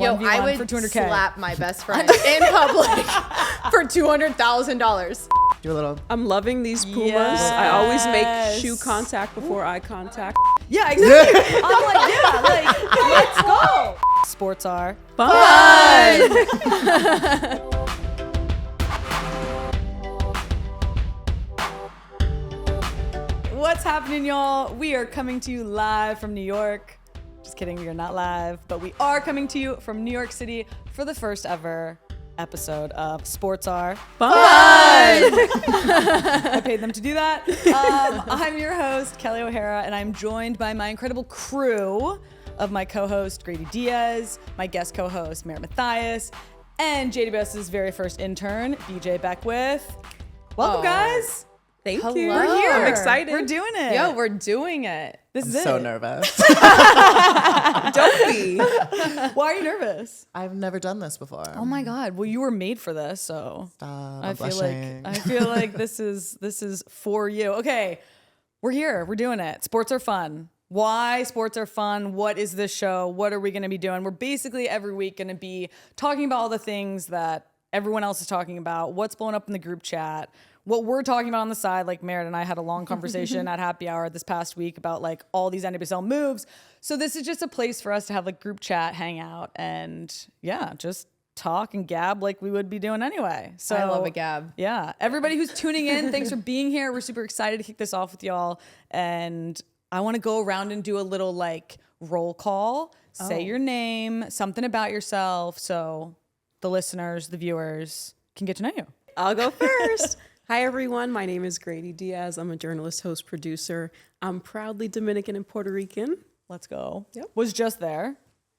1v1 I would for $200K. slap my best friend in public for $200,000. Do a little. I'm loving these Pumas. Yes. I always make shoe contact before eye contact. Yeah, exactly. I'm like, yeah, like, let's go. Sports are Fun! What's happening, y'all? We are coming to you live from New York. Just kidding, we are not live, but we are coming to you from New York City for the first ever episode of Sports Are Fun! I paid them to do that. I'm your host, Kelley O'Hara, and I'm joined by my incredible crew of my co-host, Greydy Diaz, my guest co-host, Merritt Mathias, and JWS's very first intern, BJ Beckwith. Welcome, guys. Thank Hello. you. We're here. I'm excited. We're doing it. Yo, we're doing it. This is I'm so it. nervous. Don't be. Why are you nervous? I've never done this before. Oh my God. Well, you were made for this, so Stop, I I'm feel blushing. like this is for you. Okay, we're here. We're doing it. Sports are fun. Why sports are fun? What is this show? What are we going to be doing? We're basically every week going to be talking about all the things that everyone else is talking about. What's blowing up in the group chat? What we're talking about on the side, like Merritt and I had a long conversation at happy hour this past week about like all these NWSL moves. So this is just a place for us to have like group chat, hang out, and yeah, just talk and gab like we would be doing anyway. So I love a gab. Yeah. Everybody who's tuning in, thanks for being here. We're super excited to kick this off with y'all. And I want to go around and do a little like roll call, say your name, something about yourself, so the listeners, the viewers can get to know you. I'll go first. Hi, everyone. My name is Greydy Diaz. I'm a journalist, host, producer. I'm proudly Dominican and Puerto Rican. Let's go. Yep. Was just there.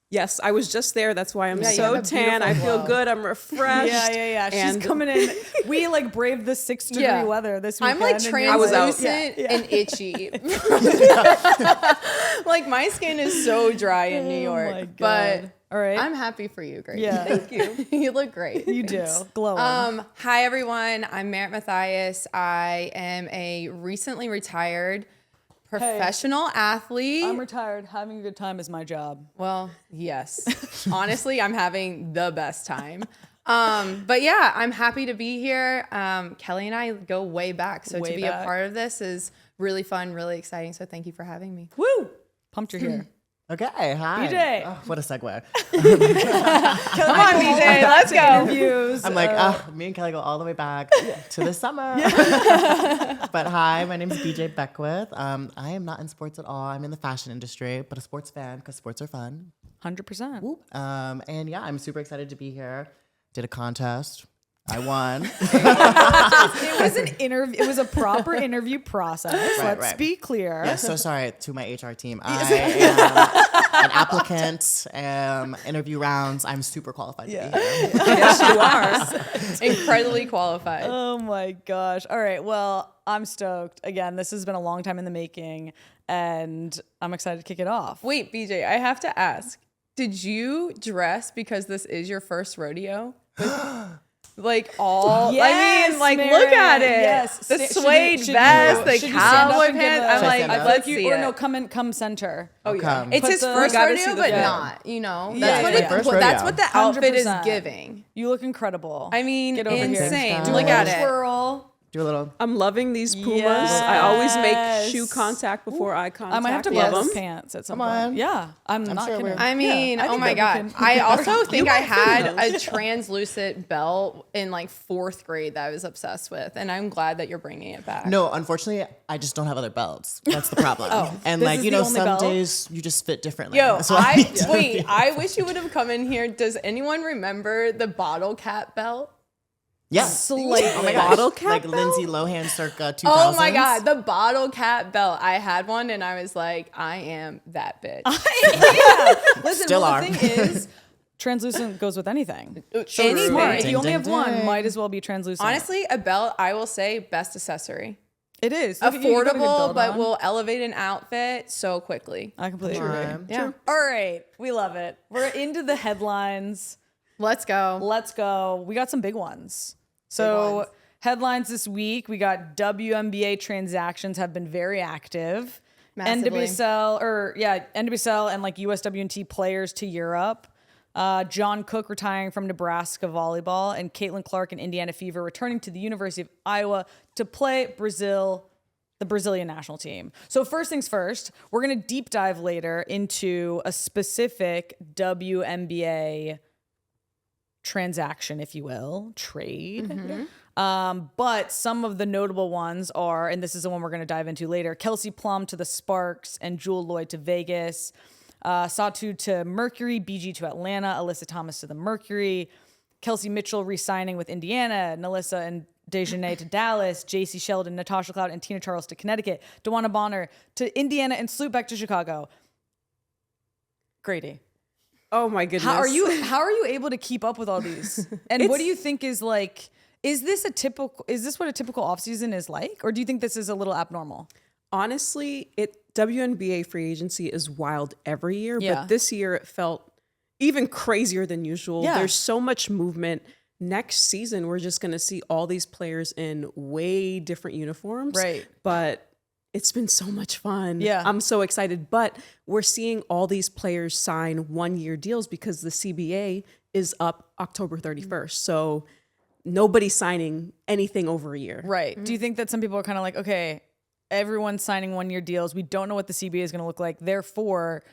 Yes, I was just there. That's why I'm Yeah, you so have a tan. I beautiful feel glow. good. I'm refreshed. Yeah. She's And coming in. We like braved the 6-degree Yeah. weather this I'm weekend. like and you're I was out. translucent Yeah. and itchy. Like my skin is so dry in New York. my God. But All right. I'm happy for you, Greg. Yeah. Thank you. You look great. You do. Glowing. Hi everyone. I'm Merritt Mathias. I am a recently retired professional athlete. I'm retired. Having a good time is my job. Well, yes. Honestly, I'm having the best time. But yeah, I'm happy to be here. Kelley and I go way back. So Way to be back. a part of this is really fun, really exciting. So thank you for having me. Woo! Pumped you're here. Okay, hi. BJ. Oh, what a segue. Come on, BJ, let's go. Interviews. I'm like, me and Kelly go all the way back to the summer. But hi, my name is BJ Beckwith. I am not in sports at all. I'm in the fashion industry, but a sports fan because sports are fun. 100%. And yeah, I'm super excited to be here. Did a contest. I won. It was an interview. It was a proper interview process. Let's right. be clear. Yeah, so sorry to my HR team. I am an applicant, interview rounds. I'm super qualified to be here. Yes, you are. Incredibly qualified. Oh my gosh. All right. Well, I'm stoked. Again, this has been a long time in the making, and I'm excited to kick it off. Wait, BJ, I have to ask. Did you dress because this is your first rodeo? Like all, Yes, I mean, like Merritt. look at it. Yes. The Should suede you- vest, the should you stand up cowboy and give pants. a- I'm Should I like, stand up? let's see or it. no, come center. Oh yeah, Come. it's Put his the- first gotta rodeo, see the but photo. not. You know, Yeah, that's what yeah, it. yeah. First That's rodeo. what the outfit is 100%. giving. You look incredible. I mean, Get over here. insane. Thanks, Look guys. at it. Twirl. Do a little. I'm loving these Pumas. I always Yes. make shoe contact before eye contact. I might have to Love wear those them. pants at some Come point. on. Yeah, I'm not sure kidding. we're- I mean, I oh think my that God. we can- I also think I might fit in had those. a translucent belt in like 4th grade that I was obsessed with. And I'm glad that you're bringing it back. No, unfortunately, I just don't have other belts. That's the problem. And this like, is you the know, only some belt? days you just fit differently. Yo, So I wait, I wish you would have come in here. Does anyone remember the bottle cap belt? yeah. Slightly. Oh my gosh. Bottle cap like belt? Lindsay Lohan circa 2000s. Oh my God, the bottle cap belt. I had one and I was like, I am that bitch. Listen, Still well, are. the thing is, translucent goes with anything. Anything. Smart. If Ding, you only ding, have one, ding. might as well be translucent. Honestly, a belt, I will say, best accessory. it is. Look at you, you got a good Affordable, belt but on. will elevate an outfit so quickly. I completely agree. Yeah. All right, we love it. We're into the headlines. Let's go. Let's go. We got some big ones. So ones. headlines this week, we got WNBA transactions have been very active. Massively. NWSL and like USWNT players to Europe. John Cook retiring from Nebraska volleyball, and Caitlin Clark and Indiana Fever returning to the University of Iowa to play the Brazilian national team. So first things first, we're going to deep dive later into a specific WNBA transaction, if you will, trade. But some of the notable ones are, and this is the one we're going to dive into later, Kelsey Plum to the Sparks and Jewell Loyd to Vegas. Satu to Mercury, BG to Atlanta, Alyssa Thomas to the Mercury, Kelsey Mitchell re-signing with Indiana, Nalissa and Dejanay to Dallas, JC Sheldon, Natasha Cloud, and Tina Charles to Connecticut, Dewana Bonner to Indiana, and Sloot back to Chicago. Grady. Oh my goodness. How are you able to keep up with all these? And what do you think is like, is this what a typical offseason is like? Or do you think this is a little abnormal? Honestly, WNBA free agency is wild every year, Yeah. but this year it felt even crazier than usual. Yeah. There's so much movement. Next season, we're just going to see all these players in way different uniforms. Right. But it's been so much fun. Yeah. I'm so excited. But we're seeing all these players sign 1-year deals because the CBA is up October 31st. So nobody's signing anything over a year. Right. Do you think that some people are kind of like, okay, everyone's signing 1-year deals. We don't know what the CBA is going to look like. Therefore,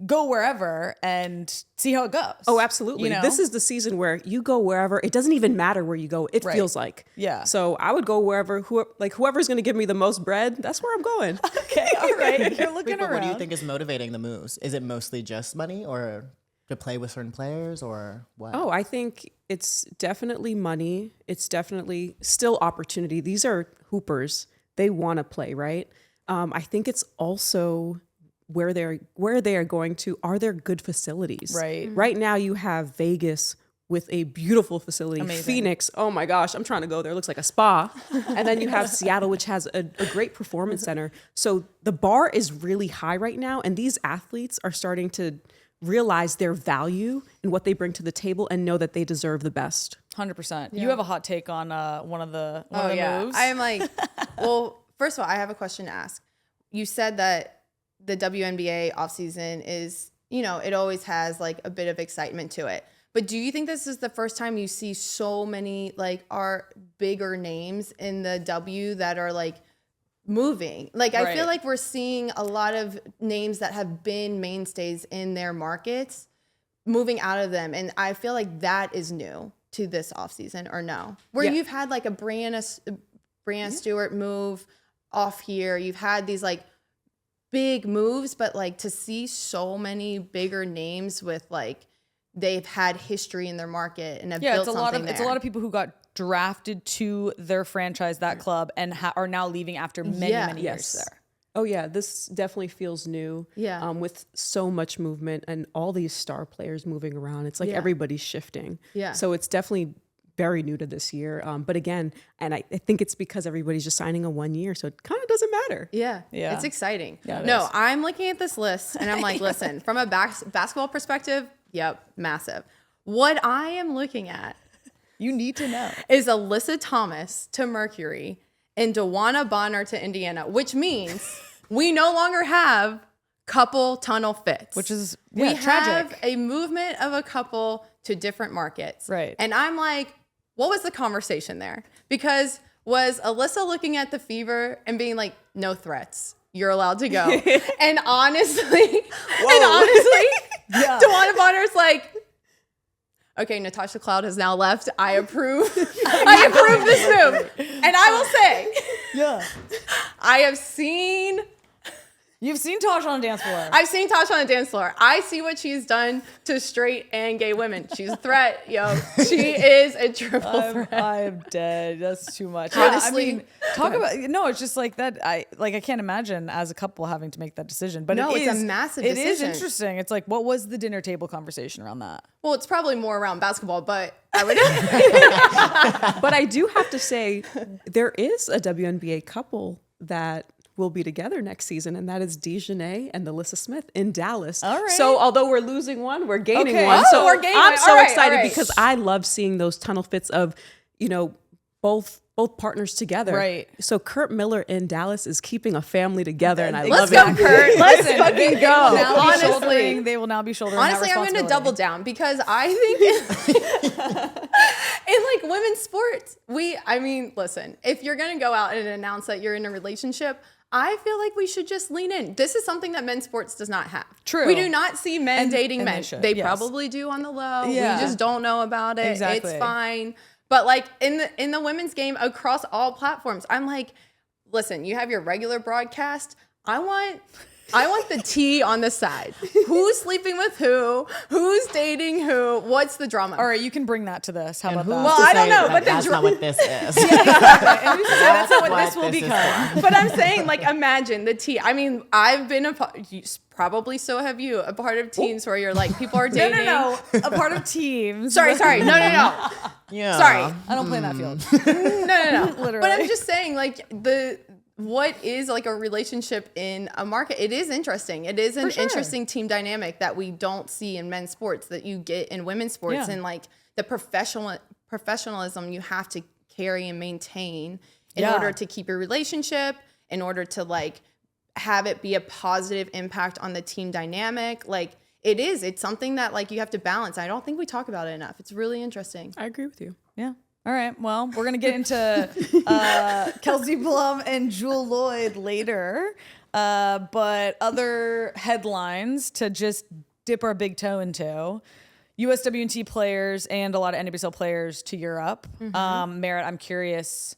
go wherever and see how it goes. Oh, absolutely. You know? This is the season where you go wherever. It doesn't even matter where you go. It Right. feels like. Yeah. So I would go wherever, whoever's going to give me the most bread, that's where I'm going. Okay, all right. You're looking Wait, but around. what do you think is motivating the moves? Is it mostly just money, or to play with certain players, or what? Oh, I think it's definitely money. It's definitely still opportunity. These are hoopers. They want to play, right? I think it's also where they are going to. Are there good facilities? Right. Right now you have Vegas with a beautiful facility. Amazing. Phoenix, oh my gosh, I'm trying to go there. It looks like a spa. And then you have Seattle, which has a great performance center. So the bar is really high right now. And these athletes are starting to realize their value and what they bring to the table and know that they deserve the best. 100%. You have a hot take on one of the moves. I am like, well, first of all, I have a question to ask. You said that the WNBA offseason is, it always has like a bit of excitement to it. But do you think this is the first time you see so many like our bigger names in the W that are like moving? Like, I feel like we're seeing a lot of names that have been mainstays in their markets moving out of them. And I feel like that is new to this offseason, or no? Where you've had like a Brianna Stewart move off here. You've had these like big moves, but like to see so many bigger names with like they've had history in their market and have built something there. It's a lot of people who got drafted to their franchise, that club, and are now leaving after many years there. Oh yeah, this definitely feels new. Yeah. With so much movement and all these star players moving around, it's like everybody's shifting. Yeah. So it's definitely very new to this year. But again, and I think it's because everybody's just signing a 1 year, so it kind of doesn't matter. Yeah. Yeah. It's exciting. Yeah, it no, is. I'm looking at this list and I'm like, listen, from a basketball perspective, yep, massive. What I am looking at You need to know. is Alyssa Thomas to Mercury and Dewana Bonner to Indiana, which means we no longer have couple tunnel fits. Which is we tragic. have a movement of a couple to different markets. Right. And I'm like, what was the conversation there? Because was Alyssa looking at the Fever and being like, no threats, you're allowed to go? and honestly, Yeah. Dewana Bonner's like, okay, Natasha Cloud has now left. I approve. I approve this move. And I will say, Yeah. I have seen You've seen Tosh on a dance floor. I've seen Tasha on the dance floor. I see what she's done to straight and gay women. She's a threat, yo. She is a triple threat. I'm dead. That's too much. Honestly, I mean, it's just like that. I can't imagine as a couple having to make that decision. But No, it's a is- massive It is decision. interesting. It's like, what was the dinner table conversation around that? Well, it's probably more around basketball, but I would. But I do have to say, there is a WNBA couple that will be together next season, and that is Dejanay and Alyssa Smith in Dallas. All right. So although we're losing one, we're gaining Okay. one. Oh, So we're gaining I'm one. so All right, excited all right. because I love seeing those tunnel fits of, both both partners together. Right. So Kurt Miller in Dallas is keeping a family together, and I Let's love go, it. Kurt. Let's Listen, fucking they go. will now be Honestly. shouldering- they will now be shouldering that Honestly, I'm going to responsibility. double down because I think in like women's sports, listen, if you're going to go out and announce that you're in a relationship, I feel like we should just lean in. This is something that men's sports does not have. True. We do not see men dating and they men. should, They yes. probably do on the low. Yeah. We just don't know about it. Exactly. It's fine. But like in the women's game across all platforms, I'm like, listen, you have your regular broadcast. I want the tea on the side. Who's sleeping with who? Who's dating who? What's the drama? All right, you can bring that to this. How about Who's that? Well, to I don't say know, that but the that's not what this is. And who's to say that's not what this will is become. for. But I'm saying, like, imagine the tea. I mean, I've been probably so have you, a part of teams where you're like, people are No, dating. no, no. A part of teams. Sorry. No. Yeah. Sorry. I don't play in that field. No. Literally. But I'm just saying, like, what is like a relationship in a market? It is interesting. It is an sure. interesting team dynamic that we don't see in men's sports that you get in women's sports, Yeah. and like the professionalism you have to carry and maintain in Yeah. order to keep your relationship, in order to like have it be a positive impact on the team dynamic. Like it's something that like you have to balance. I don't think we talk about it enough. It's really interesting. I agree with you. Yeah. All right. Well, we're going to get into Kelsey Plum and Jewell Loyd later. But other headlines to just dip our big toe into. USWNT players and a lot of NWSL players to Europe. Merritt, I'm curious.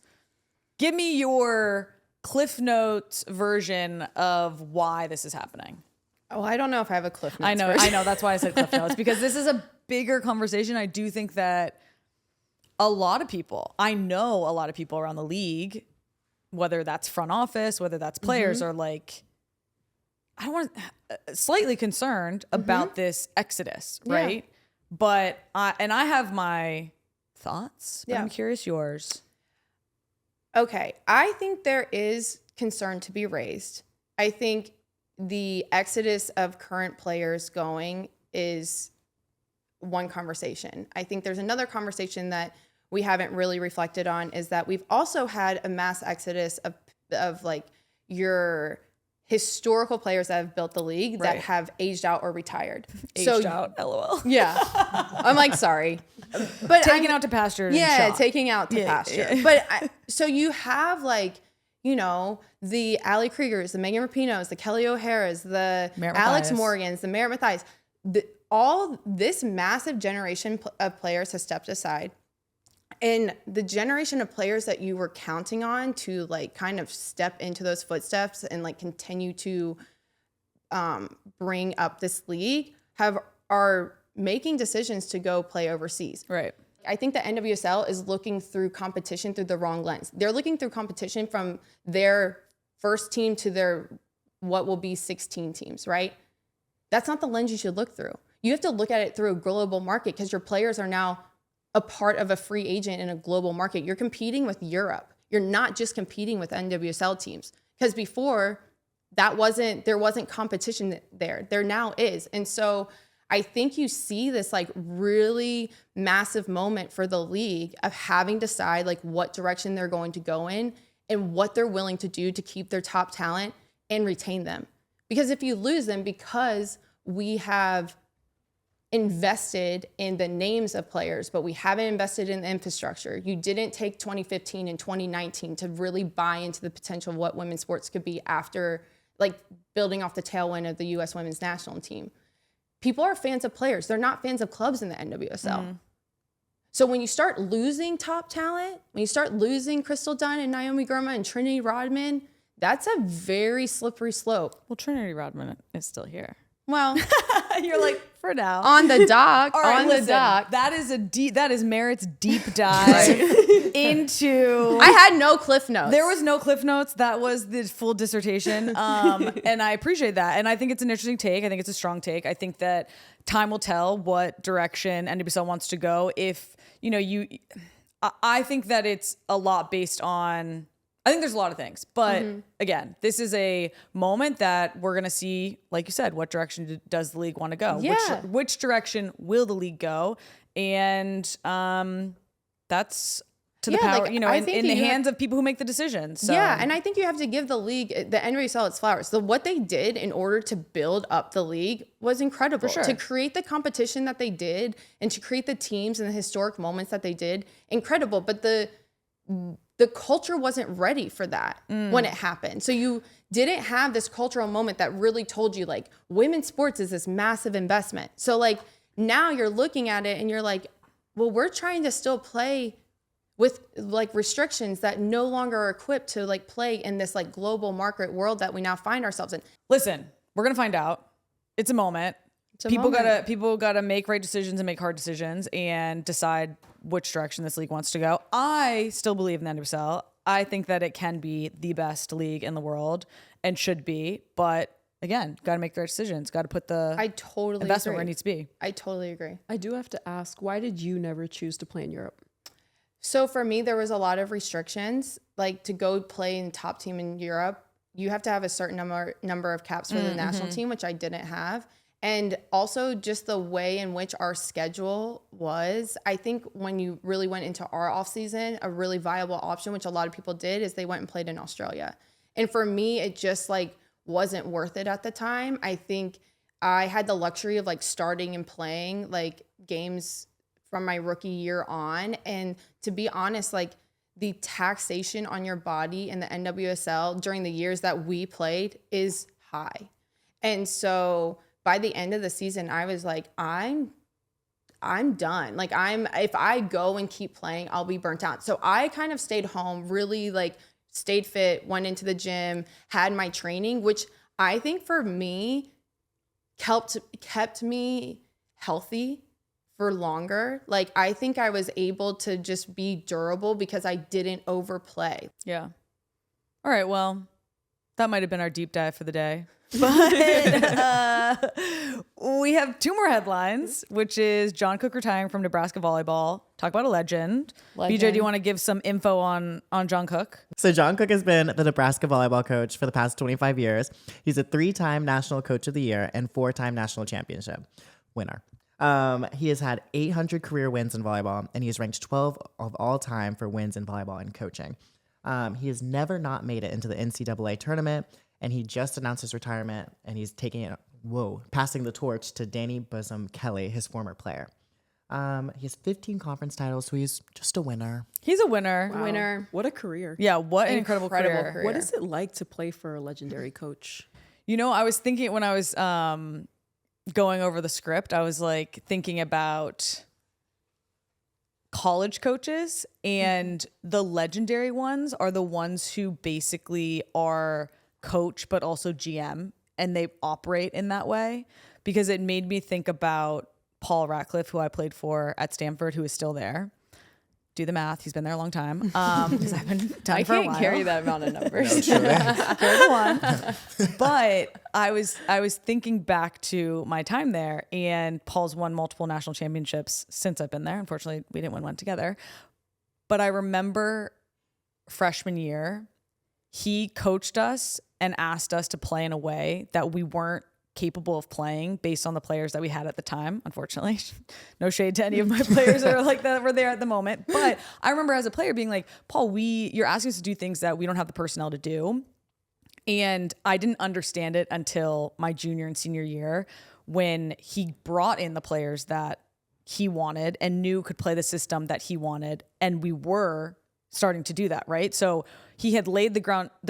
Give me your Cliff Notes version of why this is happening. Oh, I don't know if I have a Cliff Notes. I know. That's why I said Cliff Notes, because this is a bigger conversation. I do think that I know a lot of people around the league, whether that's front office, whether that's players, are like, I don't want slightly concerned about this exodus, right? Yeah. But I have my thoughts, but Yeah. I'm curious yours. Okay, I think there is concern to be raised. I think the exodus of current players going is one conversation. I think there's another conversation that we haven't really reflected on, is that we've also had a mass exodus of like your historical players that have built the league that Right. have aged out or retired. Aged out, LOL. Yeah. I'm like, sorry. But Taken out to pasture. yeah, and shot. taking out to pasture. yeah. But so you have like, the Ali Kriegers, the Megan Rapinos, the Kelley O'Haras, the Merritt Alex Mathias. Morgans, the Merritt Mathias. All this massive generation of players has stepped aside. And the generation of players that you were counting on to like kind of step into those footsteps and like continue to bring up this league are making decisions to go play overseas. Right. I think the NWSL is looking through competition through the wrong lens. They're looking through competition from their first team to their what will be 16 teams, right? That's not the lens you should look through. You have to look at it through a global market because your players are now a part of a free agent in a global market. You're competing with Europe. You're not just competing with NWSL teams, because before there wasn't competition there. There now is. And so I think you see this like really massive moment for the league of having to decide like what direction they're going to go in and what they're willing to do to keep their top talent and retain them. Because if you lose them because we have invested in the names of players, but we haven't invested in the infrastructure. You didn't take 2015 and 2019 to really buy into the potential of what women's sports could be after like building off the tailwind of the U.S. women's national team. People are fans of players. They're not fans of clubs in the NWSL. So when you start losing top talent, when you start losing Crystal Dunn and Naomi Girma and Trinity Rodman, that's a very slippery slope. Well, Trinity Rodman is still here. Well, You're like, for now. on the dock, All right, on listen, the dock. that is Merritt's deep dive into. I had no Cliff Notes. There was no Cliff Notes. That was the full dissertation. And I appreciate that. And I think it's an interesting take. I think it's a strong take. I think that time will tell what direction NWSL wants to go. If, I think that it's a lot based on, I think there's a lot of things. But again, this is a moment that we're going to see, like you said, what direction does the league want to go? Yeah. Which direction will the league go? And that's to the Yeah, power, like, you know, I in think the you hands of people who make the decisions. So. Yeah, and I think you have to give the league, the NWSL, its flowers. So what they did in order to build up the league was incredible. For sure. To create the competition that they did and to create the teams and the historic moments that they did, incredible. But the culture wasn't ready for that when it happened. So you didn't have this cultural moment that really told you like women's sports is this massive investment. So like now you're looking at it and you're like, well, we're trying to still play with like restrictions that no longer are equipped to like play in this like global market world that we now find ourselves in. Listen, we're gonna find out. It's a moment. People gotta make right decisions and make hard decisions and decide which direction this league wants to go. I still believe in the NWSL. I think that it can be the best league in the world and should be, but again, got to make the right decisions. Got to put the investment where it needs to be. I totally agree. I do have to ask, why did you never choose to play in Europe? So for me, there was a lot of restrictions. Like to go play in top team in Europe, you have to have a certain number of caps for the national team, which I didn't have. And also just the way in which our schedule was, I think when you really went into our off season, a really viable option, which a lot of people did, is they went and played in Australia. And for me, it just like wasn't worth it at the time. I think I had the luxury of like starting and playing like games from my rookie year on. And to be honest, like the taxation on your body in the NWSL during the years that we played is high. And so by the end of the season, I was like, I'm done. Like if I go and keep playing, I'll be burnt out. So I kind of stayed home, really like stayed fit, went into the gym, had my training, which I think for me kept me healthy for longer. Like I think I was able to just be durable because I didn't overplay. Yeah. All right. Well, that might have been our deep dive for the day. But we have two more headlines, which is John Cook retiring from Nebraska volleyball. Talk about a legend. BJ, do you want to give some info on John Cook? So John Cook has been the Nebraska volleyball coach for the past 25 years. He's a 3-time National Coach of the Year and 4-time National Championship winner. He has had 800 career wins in volleyball, and he is ranked 12 of all time for wins in volleyball and coaching. He has never not made it into the NCAA tournament, and he just announced his retirement, and he's passing the torch to Danny Bosom Kelley, his former player. He has 15 conference titles, so he's just a winner. He's a winner. Wow. Winner. What a career. Yeah, what an incredible career. What is it like to play for a legendary coach? You know, I was thinking when I was going over the script, I was like thinking about college coaches, and the legendary ones are the ones who basically are coach but also GM, and they operate in that way, because it made me think about Paul Ratcliffe, who I played for at Stanford, who is still there. Do the math. He's been there a long time. Because I've been done for a while. I can't carry that amount of numbers. But I was thinking back to my time there, and Paul's won multiple national championships since I've been there. Unfortunately, we didn't win one together. But I remember freshman year, he coached us and asked us to play in a way that we weren't capable of playing based on the players that we had at the time. Unfortunately, no shade to any of my players that are like that were there at the moment. But I remember as a player being like, Paul, you're asking us to do things that we don't have the personnel to do. And I didn't understand it until my junior and senior year, when he brought in the players that he wanted and knew could play the system that he wanted. And we were starting to do that, right? So he had laid the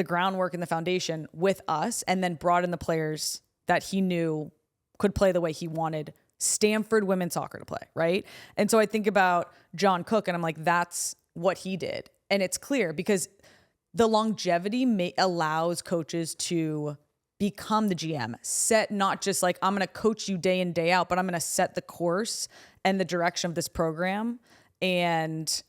groundwork and the foundation with us, and then brought in the players that he knew could play the way he wanted Stanford women's soccer to play, right? And so I think about John Cook, and I'm like, that's what he did. And it's clear because the longevity allows coaches to become the GM, set not just like, I'm going to coach you day in, day out, but I'm going to set the course and the direction of this program. And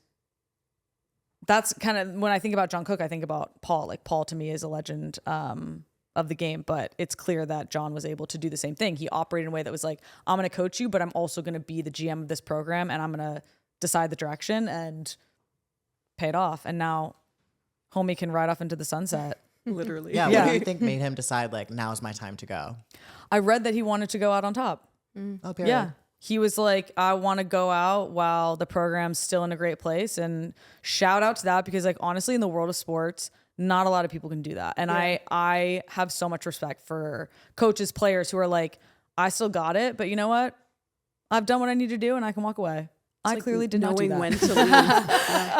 that's kind of, when I think about John Cook, I think about Paul. Like, Paul to me is a legend of the game, but it's clear that John was able to do the same thing. He operated in a way that was like, I'm going to coach you, but I'm also going to be the GM of this program, and I'm going to decide the direction and pay it off. And now homie can ride off into the sunset. Literally. Yeah. What do you think made him decide, like, now's my time to go? I read that he wanted to go out on top. Oh, period. He was like, I want to go out while the program's still in a great place. And shout out to that, because like, honestly, in the world of sports, not a lot of people can do that. And I have so much respect for coaches, players who are like, I still got it, but you know what? I've done what I need to do and I can walk away. I clearly did not do that. Knowing when to leave.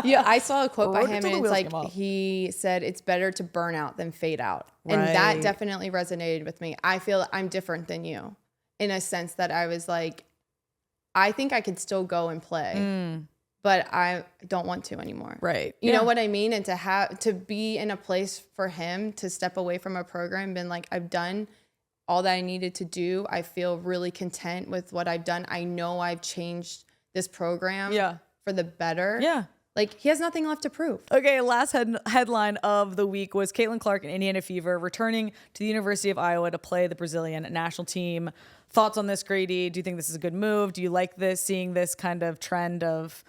Yeah, I saw a quote by Rode it him, till and the it's wheels like came off. he said it's better to burn out than fade out. And that Right. definitely resonated with me. I feel I'm different than you in a sense that I was like, I think I could still go and play, but I don't want to anymore. Right. You know what I mean? And to be in a place for him to step away from a program, been like, I've done all that I needed to do. I feel really content with what I've done. I know I've changed this program for the better. Yeah. Like, he has nothing left to prove. Okay, last headline of the week was Caitlin Clark and Indiana Fever returning to the University of Iowa to play the Brazilian national team. Thoughts on this, Grady? Do you think this is a good move? Do you like this, seeing this kind of trend of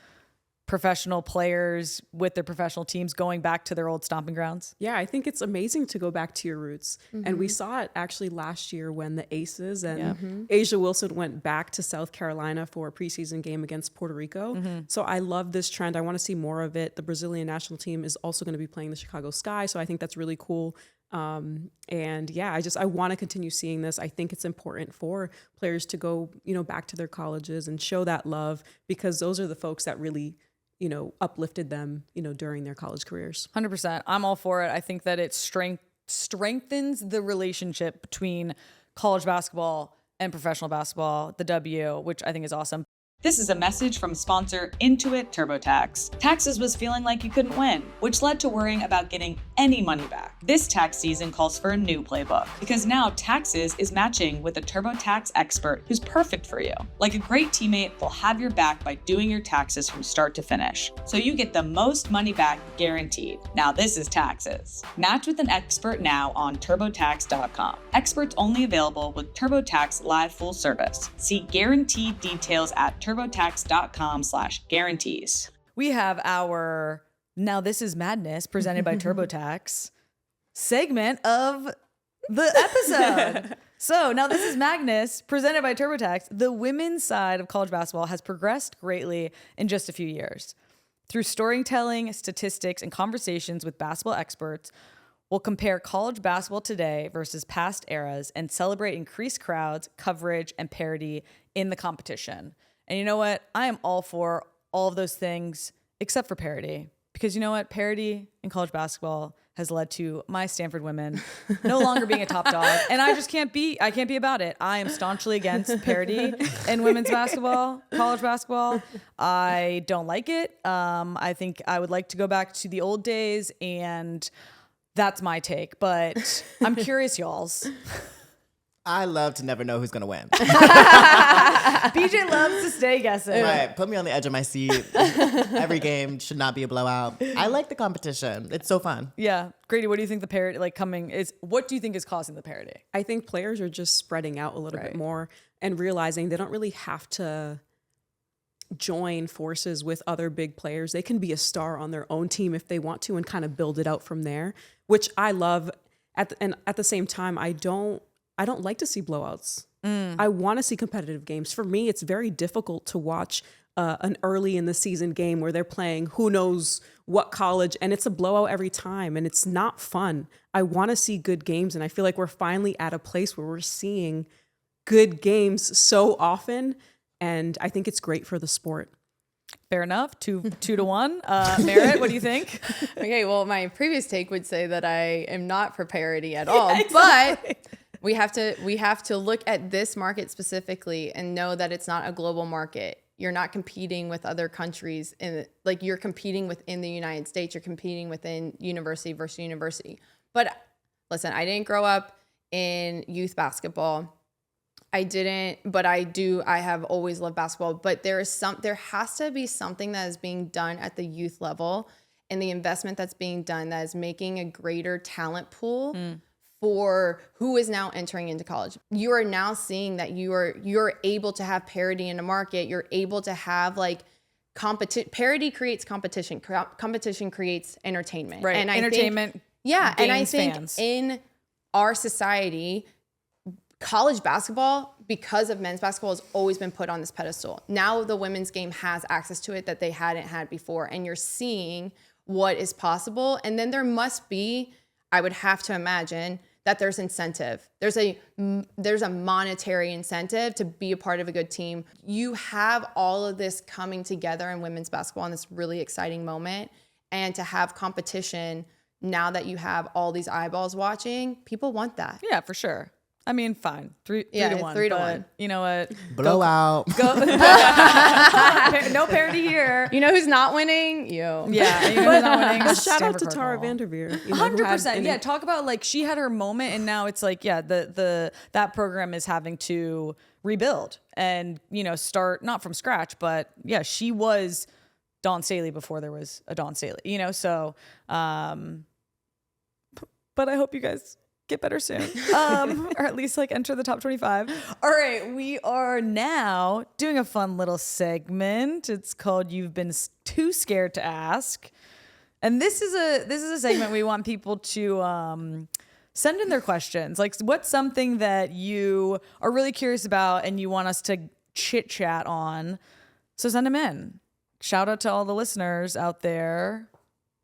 professional players with their professional teams going back to their old stomping grounds? Yeah, I think it's amazing to go back to your roots. And we saw it actually last year when the Aces and Asia Wilson went back to South Carolina for a preseason game against Puerto Rico. So I love this trend. I want to see more of it. The Brazilian national team is also going to be playing the Chicago Sky. So I think that's really cool. And yeah, I want to continue seeing this. I think it's important for players to go, back to their colleges and show that love, because those are the folks that really uplifted them, during their college careers. 100%. I'm all for it. I think that it strengthens the relationship between college basketball and professional basketball, the W, which I think is awesome. This is a message from sponsor Intuit TurboTax. Taxes was feeling like you couldn't win, which led to worrying about getting any money back. This tax season calls for a new playbook, because now Taxes is matching with a TurboTax expert who's perfect for you. Like a great teammate, they'll have your back by doing your taxes from start to finish, so you get the most money back guaranteed. Now this is Taxes. Match with an expert now on TurboTax.com. Experts only available with TurboTax Live Full Service. See guaranteed details at TurboTax.com/guarantees. We have our Now This Is Madness presented by TurboTax segment of the episode. So Now This Is Madness presented by TurboTax. The women's side of college basketball has progressed greatly in just a few years. Through storytelling, statistics, and conversations with basketball experts, we'll compare college basketball today versus past eras and celebrate increased crowds, coverage, and parity in the competition. And you know what? I am all for all of those things except for parity. Because you know what? Parity in college basketball has led to my Stanford women no longer being a top dog. And I can't be about it. I am staunchly against parity in women's basketball, college basketball. I don't like it. I think I would like to go back to the old days, and that's my take. But I'm curious, y'all's. I love to never know who's going to win. BJ loves to stay guessing. Right. Put me on the edge of my seat. Every game should not be a blowout. I like the competition. It's so fun. Yeah. Grady, what do you think the parity what do you think is causing the parity? I think players are just spreading out a little bit more and realizing they don't really have to join forces with other big players. They can be a star on their own team if they want to and kind of build it out from there, which I love. And at the same time, I don't like to see blowouts. I want to see competitive games. For me, it's very difficult to watch an early in the season game where they're playing who knows what college and it's a blowout every time and it's not fun. I want to see good games, and I feel like we're finally at a place where we're seeing good games so often, and I think it's great for the sport. Fair enough. 2-1. Merritt, what do you think? Okay, well, my previous take would say that I am not for parity at all, but we have to look at this market specifically and know that it's not a global market. You're not competing with other countries you're competing within the United States. You're competing within university versus university. But listen, I didn't grow up in youth basketball. I didn't, but I do. I have always loved basketball. But there has to be something that is being done at the youth level, and the investment that's being done that is making a greater talent pool for who is now entering into college. You are now seeing that you're able to have parity in the market. You're able to have parity creates competition. Competition creates entertainment. Right. And entertainment. And I think fans. in our society, college basketball because of men's basketball has always been put on this pedestal. Now the women's game has access to it that they hadn't had before, and you're seeing what is possible. And then there must be, I would have to imagine, that there's incentive. There's a monetary incentive to be a part of a good team. You have all of this coming together in women's basketball in this really exciting moment, and to have competition now that you have all these eyeballs watching, people want that. Yeah, for sure. I mean, fine. 3 to 1. 3 to but 1. You know what? Blowout. No parity here. You know who's not winning? You. Yeah, you know who's not winning? But shout out Stanford to Tara Cardinal. Vanderveer. You know, who had 100%. an- Yeah, talk about like she had her moment, and now it's like, yeah, that program is having to rebuild and, you know, start not from scratch, but yeah, she was Dawn Staley before there was a Dawn Staley, you know. So, but I hope you guys get better soon, or at least like enter the top 25. All right, we are now doing a fun little segment. It's called "You've Been Too Scared to Ask," and this is a segment we want people to send in their questions. Like, what's something that you are really curious about and you want us to chit chat on? So send them in. Shout out to all the listeners out there.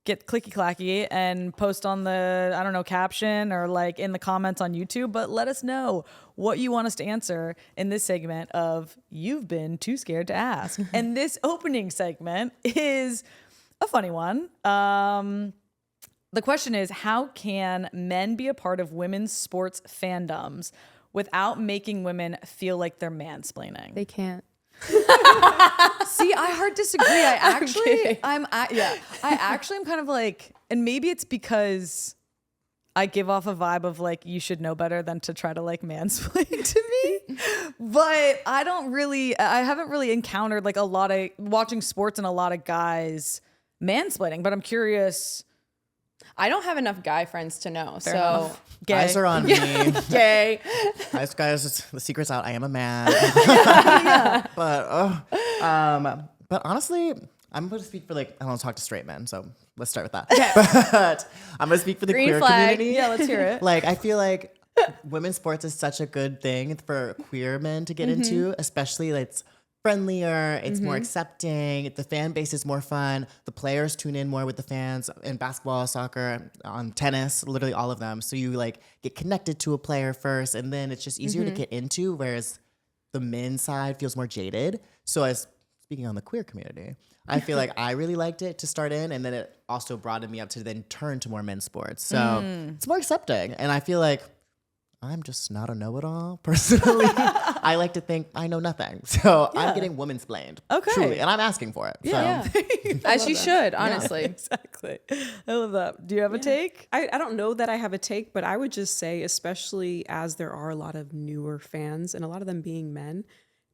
Get clicky clacky and post on the, I don't know, caption or like in the comments on YouTube, but let us know what you want us to answer in this segment of You've Been Too Scared to Ask. And this opening segment is a funny one. The question is, how can men be a part of women's sports fandoms without making women feel like they're mansplaining? They can't. See, I hard disagree. I actually am kind of like, and maybe it's because I give off a vibe of like, you should know better than to try to like mansplain to me. But I haven't really encountered like a lot of watching sports and a lot of guys mansplaining, but I'm curious. I don't have enough guy friends to know. Fair so enough. Gay. Guys are on me. gay. Guys, the secret's out. I am a man. But honestly, I'm going to speak for like, I don't talk to straight men, so let's start with that. But I'm going to speak for the Green queer flag. community. Yeah, let's hear it. Like, I feel like women's sports is such a good thing for queer men to get into, especially like it's friendlier, it's more accepting, the fan base is more fun, the players tune in more with the fans in basketball, soccer, on tennis, literally all of them. So you like get connected to a player first, and then it's just easier to get into, whereas the men's side feels more jaded. So as speaking on the queer community, I feel like I really liked it to start in, and then it also broadened me up to then turn to more men's sports. So it's more accepting, and I feel like I'm just not a know-it-all personally. I like to think I know nothing. So I'm getting woman-splained. Okay. Truly. And I'm asking for it. Yeah. As you should, honestly. Exactly. I love that. Do you have a take? I don't know that I have a take, but I would just say, especially as there are a lot of newer fans and a lot of them being men,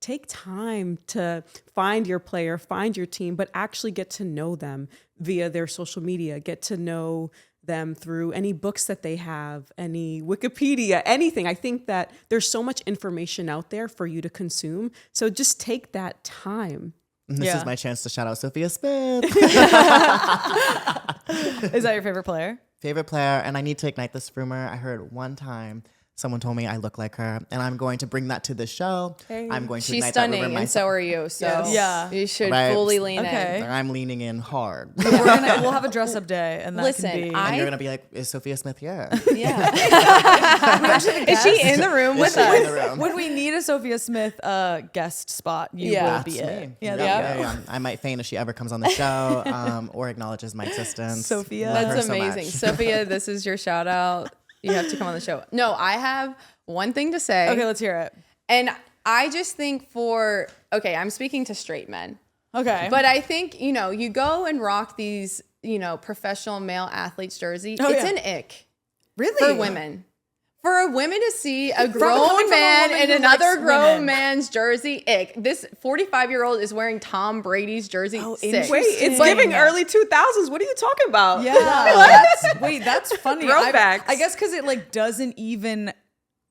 take time to find your player, find your team, but actually get to know them via their social media, get to know them through any books that they have, any Wikipedia, anything. I think that there's so much information out there for you to consume. So just take that time. And this is my chance to shout out Sophia Smith. Is that your favorite player? Favorite player. And I need to ignite this rumor. I heard one time someone told me I look like her, and I'm going to bring that to the show. Hey. I'm going to She's ignite that rumor stunning, and myself. so are you. So Yes. Yeah. you should Right. fully lean Okay. in. I'm leaning in hard. We'll have a dress up day, and that Listen, can be. And you're going to be like, is Sophia Smith here? Yeah. Is she in the room with Is she in us? the room? when we need a Sophia Smith guest spot, you Yeah. will be That's it. me. Yeah, there you go. I might feign if she ever comes on the show or acknowledges my existence. Sophia. Love That's her so amazing. much. Sophia, this is your shout out. You have to come on the show. No, I have one thing to say. Okay, let's hear it. And I just think I'm speaking to straight men. Okay. But I think, you go and rock these, professional male athletes jersey. Oh, It's yeah. an ick really? for women. For a women to see a coming grown from a man woman in who another likes grown women. man's jersey, ick. This 45-year-old is wearing Tom Brady's jersey. Sick. interesting. Wait, it's But- giving early 2000s. What are you talking about? Yeah. That's funny. Throwbacks. I guess because it like doesn't even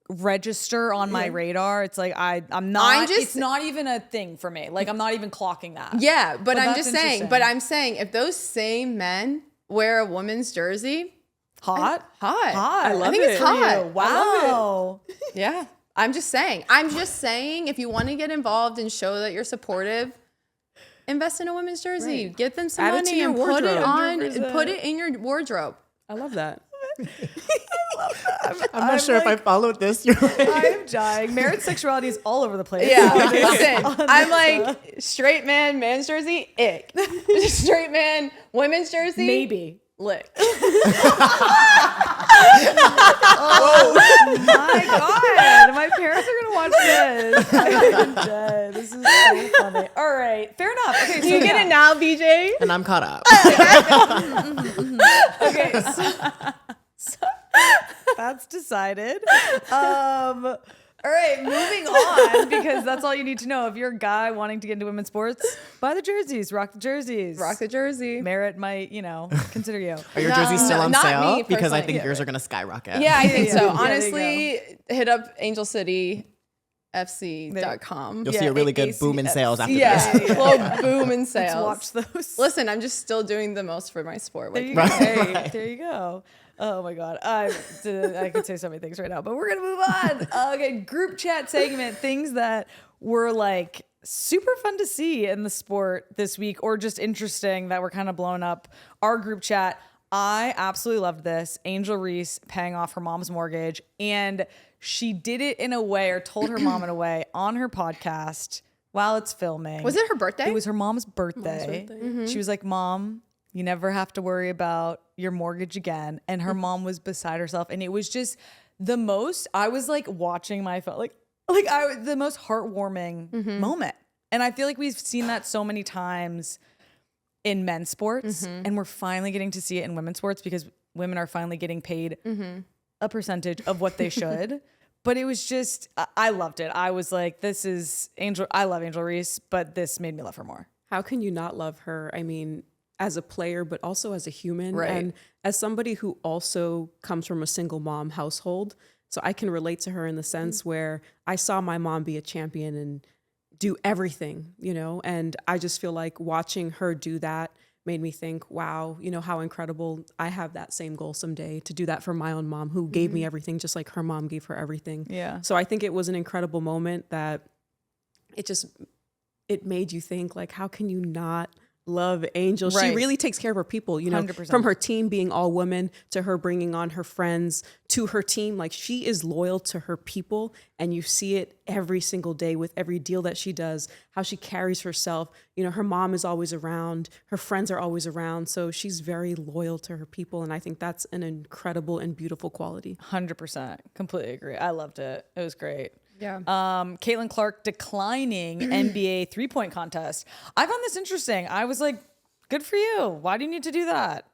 register on my radar. It's like I'm not. It's not even a thing for me. Like I'm not even clocking that. Yeah, but I'm that's just saying. interesting. But I'm saying if those same men wear a woman's jersey, Hot. hot. I love I think it. it's for you. hot. Wow. Yeah. I'm just saying, if you want to get involved and show that you're supportive, invest in a women's jersey. Right. Get them some Add it to money your and put it wardrobe. on, put it in your wardrobe. I love that. I'm not sure if I followed this. You're right. I'm dying. Marriage sexuality is all over the place. Yeah, listen, I'm like, straight man, man's jersey, ick. Straight man, women's jersey, Maybe. lick. Oh my God. My parents are going to watch this. I'm dead. This is so funny. All right. Fair enough. Okay. Do you get it now, BJ? And I'm caught up. Okay. So that's decided. All right, moving on, because that's all you need to know. If you're a guy wanting to get into women's sports, buy the jerseys, rock the jerseys. Rock the jersey. Merritt might, consider you. Are your jerseys still on not sale? me, Because I personally. think yours are going to skyrocket. Yeah, I think so. there you Honestly, hit up angelcityfc.com. You'll see a really good boom in sales after Yeah, this. little boom in sales. Let's watch those. Listen, I'm just still doing the most for my sport. There Like, you go. Hey, there you go. Oh my God. I could say so many things right now, but we're going to move on. Okay. Group chat segment, things that were like super fun to see in the sport this week, or just interesting that were kind of blown up. Our group chat, I absolutely loved this. Angel Reese paying off her mom's mortgage, and she did it in a way, or told her mom in a way, on her podcast while it's filming. was it her birthday? It was her mom's birthday. She was like, Mom, you never have to worry about your mortgage again. And her mom was beside herself. And it was just the most, I was like watching my phone, the most heartwarming moment. And I feel like we've seen that so many times in men's sports, and we're finally getting to see it in women's sports, because women are finally getting paid a percentage of what they should. But it was just, I loved it. I was like, this is Angel. I love Angel Reese, but this made me love her more. How can you not love her? I mean, as a player, but also as a human. Right. And as somebody who also comes from a single mom household. So I can relate to her in the sense where I saw my mom be a champion and do everything, and I just feel like watching her do that made me think, wow, how incredible. I have that same goal someday, to do that for my own mom, who gave me everything, just like her mom gave her everything. Yeah. So I think it was an incredible moment that it made you think, like, how can you not love Angel? Right. She really takes care of her people, 100%. From her team being all women to her bringing on her friends to her team. Like, she is loyal to her people, and you see it every single day with every deal that she does, how she carries herself. Her mom is always around, her friends are always around. So she's very loyal to her people. And I think that's an incredible and beautiful quality. 100%. Completely agree. I loved it. It was great. Yeah. Caitlin Clark declining NBA 3-point contest. I found this interesting. I was like, good for you. Why do you need to do that?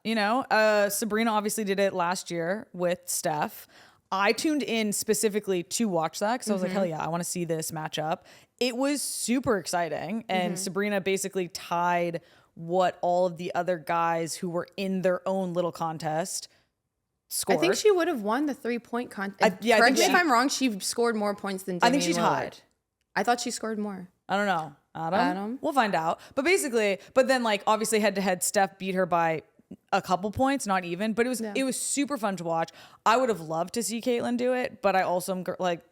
Sabrina obviously did it last year with Steph. I tuned in specifically to watch that, because I was like, hell yeah, I want to see this matchup. It was super exciting. And Sabrina basically tied what all of the other guys who were in their own little contest scored. I think she would have won the 3-point contest. I Correct me think if I'm wrong. She scored more points than I think she Damian tied. Lillard. I thought she scored more. I don't know. Adam? We'll find out. But basically, then like obviously head to head, Steph beat her by a couple points, not even. But it was super fun to watch. I would have loved to see Caitlin do it, but I also am like,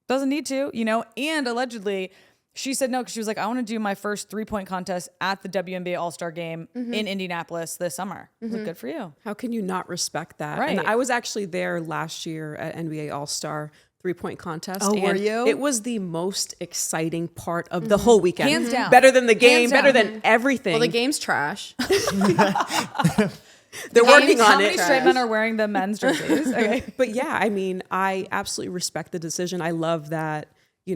doesn't need to, And allegedly, she said no, because she was like, I want to do my first 3-point contest at the WNBA All-Star Game in Indianapolis this summer. I was like, good for you. How can you not respect that? Right. And I was actually there last year at NBA All-Star 3-point contest. Oh, and were you? It was the most exciting part of the whole weekend. Hands down. Better than the game, Hands better down. than everything. Well, the game's trash. They're working How on many it. straight men are wearing the men's jerseys? Okay. But yeah, I mean, I absolutely respect the decision. I love that.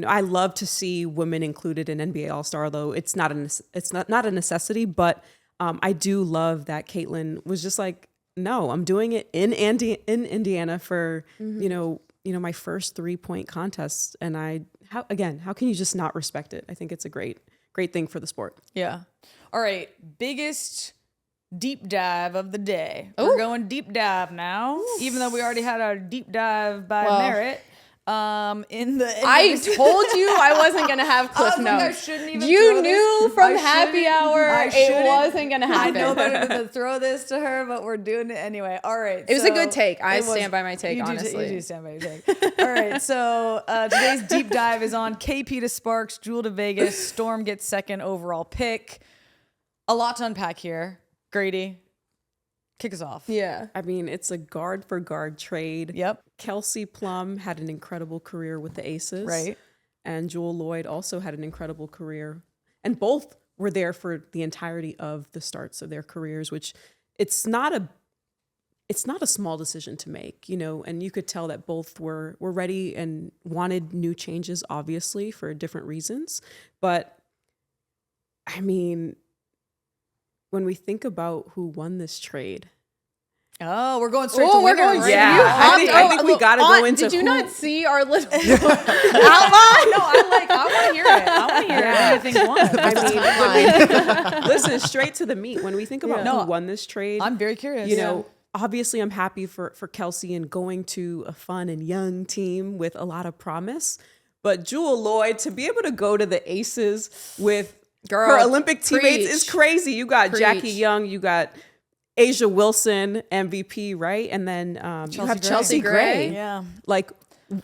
I love to see women included in NBA All-Star, though it's not a necessity. But I do love that Caitlin was just like, no, I'm doing it in Indiana for my first 3-point contest. And how can you just not respect it? I think it's a great thing for the sport. Yeah. All right. Biggest deep dive of the day. We're going deep dive now, even though we already had our deep dive by Merritt. In the I told you I wasn't gonna have cliff notes. I shouldn't even you throw knew this. from I happy shouldn't- hour I it shouldn't. wasn't gonna I happen. know better than to throw this to her, but we're doing it anyway. All right. It was a so good take. I it was- stand by my take, you do- honestly. you do stand by your take. All right. So today's deep dive is on KP to Sparks, Jewell to Vegas. Storm gets second overall pick. A lot to unpack here. Grady, kick us off. Yeah. I mean, it's a guard for guard trade. Yep. Kelsey Plum had an incredible career with the Aces. Right. And Jewell Loyd also had an incredible career. And both were there for the entirety of the starts of their careers, which it's not a small decision to make, you know, and you could tell that both were ready and wanted new changes, obviously, for different reasons. But I mean, when we think about who won this trade, Oh, we're going straight Oh, to we're winner. going right Yeah, now. I think we gotta go into Did you who- not see our little outline? No, I want to hear it. I want to hear it. Who do you think won? I mean, listen, straight to the meat. When we think about Yeah. who won this trade, I'm very curious. you know, obviously I'm happy for Kelsey and going to a fun and young team with a lot of promise. But Jewell Loyd, to be able to go to the Aces with Girl, her Olympic teammates is preach. crazy. You got Jackie Preach. Young, you got Asia Wilson, MVP, right? And then you have Gray. Chelsea Gray. Yeah. Like,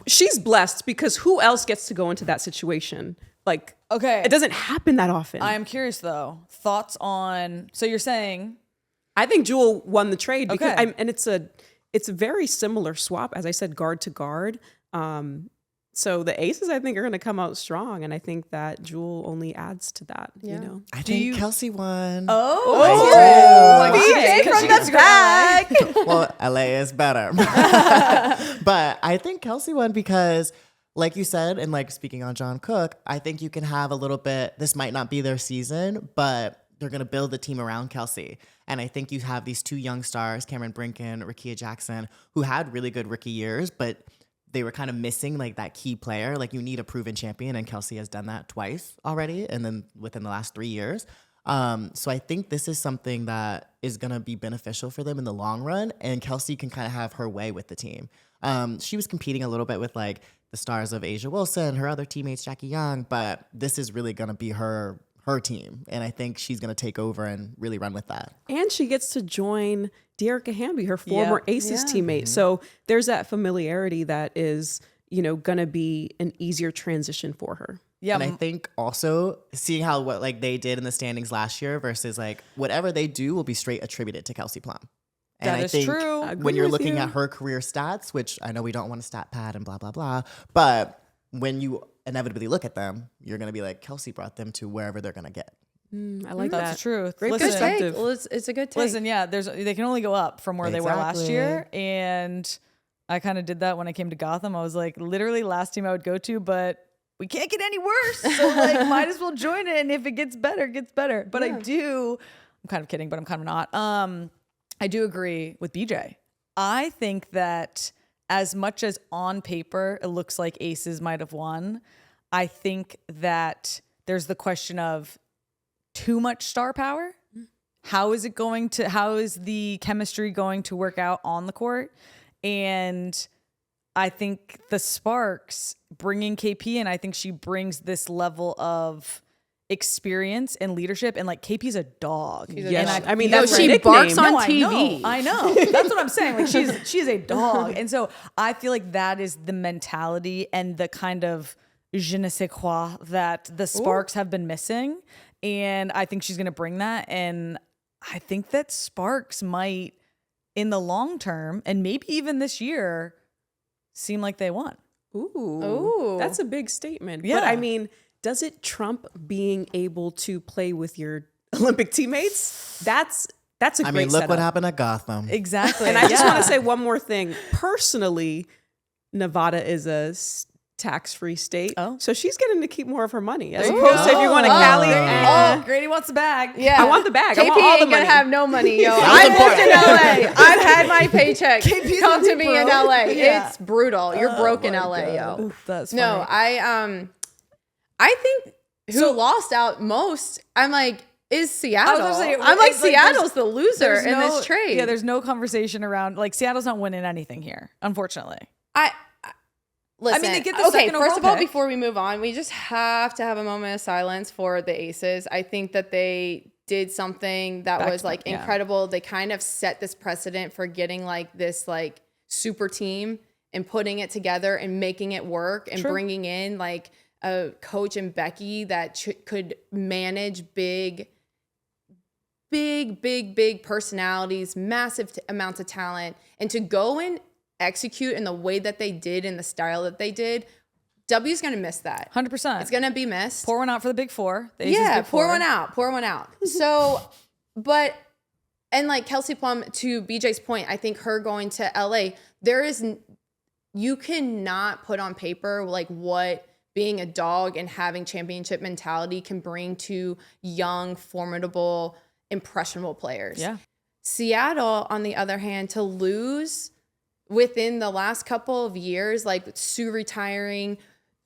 she's blessed because who else gets to go into that situation? Like, Okay. it doesn't happen that often. I am curious though. Thoughts on? So you're saying I think Jewell won the trade because Okay. and it's a very similar swap, as I said, guard to guard. So the Aces, I think, are going to come out strong, and I think that Jewell only adds to that. Yeah. You know, I think Kelsey won. Oh, BJ from the back. Well, LA is better. But I think Kelsey won because, like you said, and like speaking on John Cook, I think you can have a little bit, this might not be their season, but they're going to build the team around Kelsey. And I think you have these two young stars, Cameron Brinken, Rickea Jackson, who had really good rookie years, but they were kind of missing like that key player. Like you need a proven champion, and Kelsey has done that twice already, and then within the last 3 years. So I think this is something that is going to be beneficial for them in the long run, and Kelsey can kind of have her way with the team. She was competing a little bit with like the stars of Asia Wilson, her other teammates, Jackie Young, but this is really going to be her team, and I think she's going to take over and really run with that. and she gets to join Dearica Hamby, her former Yeah. Aces Yeah. teammate. So there's that familiarity that is, you know, going to be an easier transition for her. yeah. And I think also seeing how what like they did in the standings last year versus like whatever they do will be straight attributed to Kelsey Plum. And That I is think true. I agree when you're with looking you. at her career stats, which I know we don't want to stat pad and blah, blah, blah, but when you inevitably look at them, you're going to be like, Kelsey brought them to wherever they're going to get. I like That's that. the truth. Great Listen, Good take. perspective. Well, it's a good take. Listen, yeah, they can only go up from where they were last Exactly. year. And I kind of did that when I came to Gotham. I was like, literally last team I would go to, but we can't get any worse. So like might as well join it. And if it gets better, it gets better. But I'm kind of kidding, but I'm kind of not. I do agree with BJ. I think that as much as on paper it looks like Aces might have won, I think that there's the question of too much star power. How is the chemistry going to work out on the court? And I think the Sparks bringing KP in, I think she brings this level of experience and leadership, and like KP's a dog. Yes, And I mean, No, that's her she nickname. barks on no, TV. I know. That's what I'm saying. Like she's a dog. And so I feel like that is the mentality and the kind of je ne sais quoi that the Sparks have been missing. And I think she's going to bring that. And I think that Sparks might, in the long term, and maybe even this year, seem like they won. Ooh. That's a big statement. Yeah. But I mean, does it trump being able to play with your Olympic teammates? That's a great I mean, look setup. what happened at Gotham. Exactly. And I just want to say one more thing. Personally, Nevada is a tax-free state. Oh. So she's getting to keep more of her money. As opposed to if you're going to Cali. Oh, Grady wants the bag. Yeah. I want the bag. I KP want all the ain't gonna money. have no money, yo. was I lived in important. LA. I've had my paycheck KP's come gonna to be me in broke. LA. Yeah. It's brutal. You're broke in my LA, God. yo. Oof, that's No, funny. I think who lost out most, I'm like, is Seattle. gonna say, I'm like, it's like Seattle's the loser There's in no- this trade. Yeah, there's no conversation around like Seattle's not winning anything here, unfortunately. Listen, they get the second first of all, overall pick. before we move on, we just have to have a moment of silence for the Aces. I think that they did something that was like incredible. They kind of set this precedent for getting like this like super team and putting it together and making it work and bringing in like a coach in Becky that could manage big personalities, massive amounts of talent, and to go and execute in the way that they did, in the style that they did. W's gonna miss that. 100%. It's gonna be missed. Pour one out for the Big Four. The Aces Yeah, Big Four. pour one out. So, and like Kelsey Plum, to BJ's point, I think her going to LA, you cannot put on paper like what being a dog and having championship mentality can bring to young, formidable, impressionable players. Yeah. Seattle, on the other hand, to lose within the last couple of years, like Sue retiring,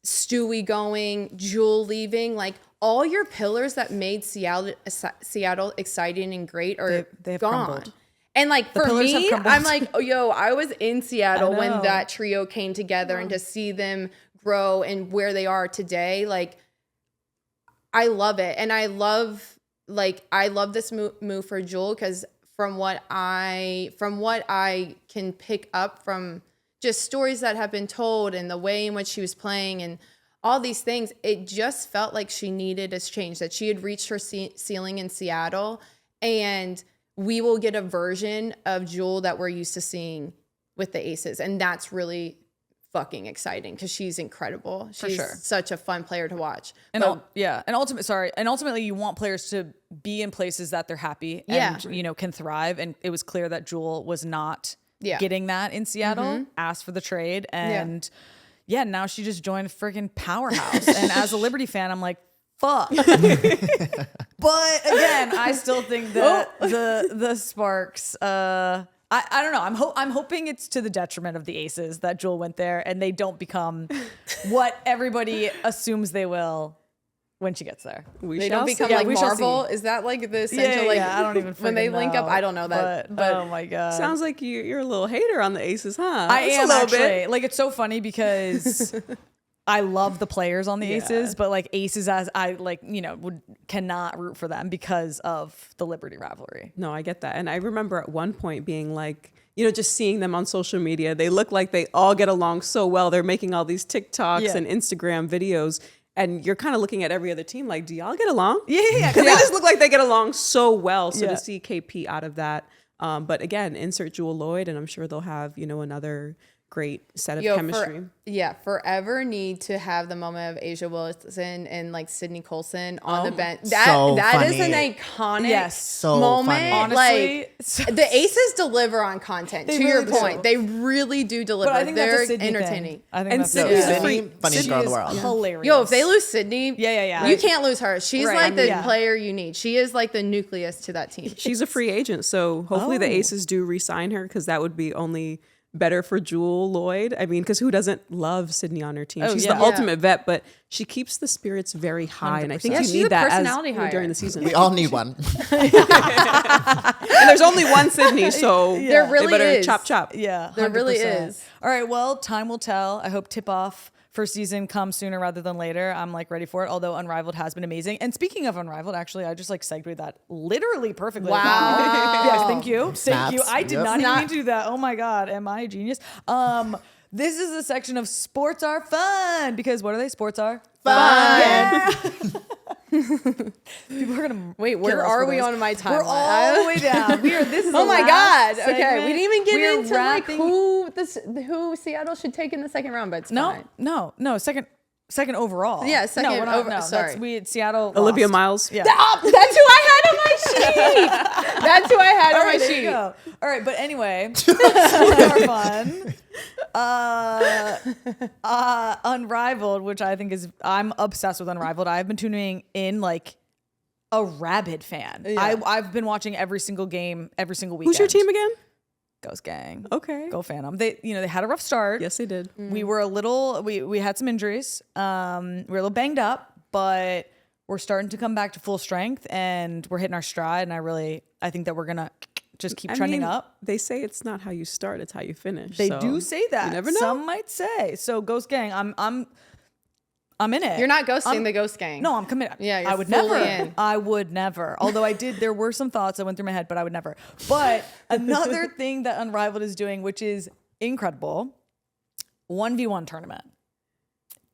Stewie going, Jewell leaving, like all your pillars that made Seattle exciting and great are they've gone. crumbled. And like for pillars have me, crumbled. I'm like, I was in Seattle when know. that trio came together, and to see them grow and where they are today, like I love it. And I love this move for Jewell, because from what I can pick up from just stories that have been told and the way in which she was playing and all these things, it just felt like she needed a change, that she had reached her ceiling in Seattle, and we will get a version of Jewell that we're used to seeing with the Aces. And that's really fucking exciting, because she's incredible. She's sure. such a fun player to watch. And ultimately you want players to be in places that they're happy and can thrive. And it was clear that Jewell was not getting that in Seattle, asked for the trade, and now she just joined a freaking powerhouse. And as a Liberty fan, I'm like, fuck. But again, I still think that the Sparks, I don't know. I'm hoping it's to the detriment of the Aces that Jewell went there and they don't become what everybody assumes they will when she gets there. They don't become like Marvel. Is that like the essential? I don't even when they link up. know. I don't know that. But oh my god, Sounds like you're a little hater on the Aces, huh? I Just am a little actually. bit. Like, it's so funny because I love the players on the Aces, but like Aces, as I cannot root for them because of the Liberty rivalry. No, I get that. And I remember at one point being like, just seeing them on social media, they look like they all get along so well. They're making all these TikToks and Instagram videos. And you're kind of looking at every other team like, do y'all get along? Yeah. Because they just look like they get along so well. So to see KP out of that. But again, insert Jewell Loyd, and I'm sure they'll have, another great set of chemistry. Forever need to have the moment of Asia Wilson and like Sydney Colson on the bench. so that is funny. an iconic So moment. funny. Honestly, the Aces deliver on content. To your really point, do. they really do deliver. But I think They're that's a Sydney entertaining. thing. I think And that's Sydney's a Sydney, freak. funniest girl in the world. Hilarious. Yo, if they lose Sydney, Yeah. you can't lose her. She's Right. like the Yeah. player you need. She is like the nucleus to that team. She's a free agent. So hopefully the Oh. Aces do re-sign her, because that would be only better for Jewell Loyd. I mean, because who doesn't love Sydney on her team? She's the ultimate vet, but she keeps the spirits very high. And I think 100%. you She's need a that personality hire. during the season. We all need one. And there's only one Sydney, so There really they better is. chop. Yeah, There really 100%. is. All right, well, time will tell. I hope tip-off first season comes sooner rather than later. I'm like ready for it, although Unrivaled has been amazing. And speaking of Unrivaled, actually, I just like segued that literally perfectly. Wow. Yes, thank you. Snaps. Thank you. I did Yep. not even mean to do that. Oh my God, am I a genius? This is a section of Sports Are Fun, because what are they? Sports are Fun. Yeah. People are gonna Wait, kill where us are for we this. on my timeline? We're all the way down. This is Oh the my last God. Okay. segment. We didn't even get We're into wrapping- like who Seattle should take in the second round, but it's fine. No. Second overall. Yeah, second No, we're not, over- no, sorry. Seattle. Olivia lost. Miles. Yeah. That's who I had on my sheet. That's who I had on my There you sheet. go. All right, but anyway, sports are fun. Unrivaled, which I think I'm obsessed with Unrivaled. I've been tuning in like a rabid fan. I've been watching every single game, every single weekend. Who's your team again? Ghost Gang. Okay. Go fan them. They had a rough start. Yes, they did. We were we had some injuries. We were a little banged up, but we're starting to come back to full strength and we're hitting our stride. And I think that we're gonna just keep trending up. They say it's not how you start, it's how you finish. They so do say that. You never know. Some might say. So Ghost Gang, I'm in it. You're not ghosting the Ghost Gang. No, I'm committed. Yeah, you're I would fully never. in. I would never. Although there were some thoughts that went through my head, but I would never. But another thing that Unrivaled is doing, which is incredible, 1v1 tournament.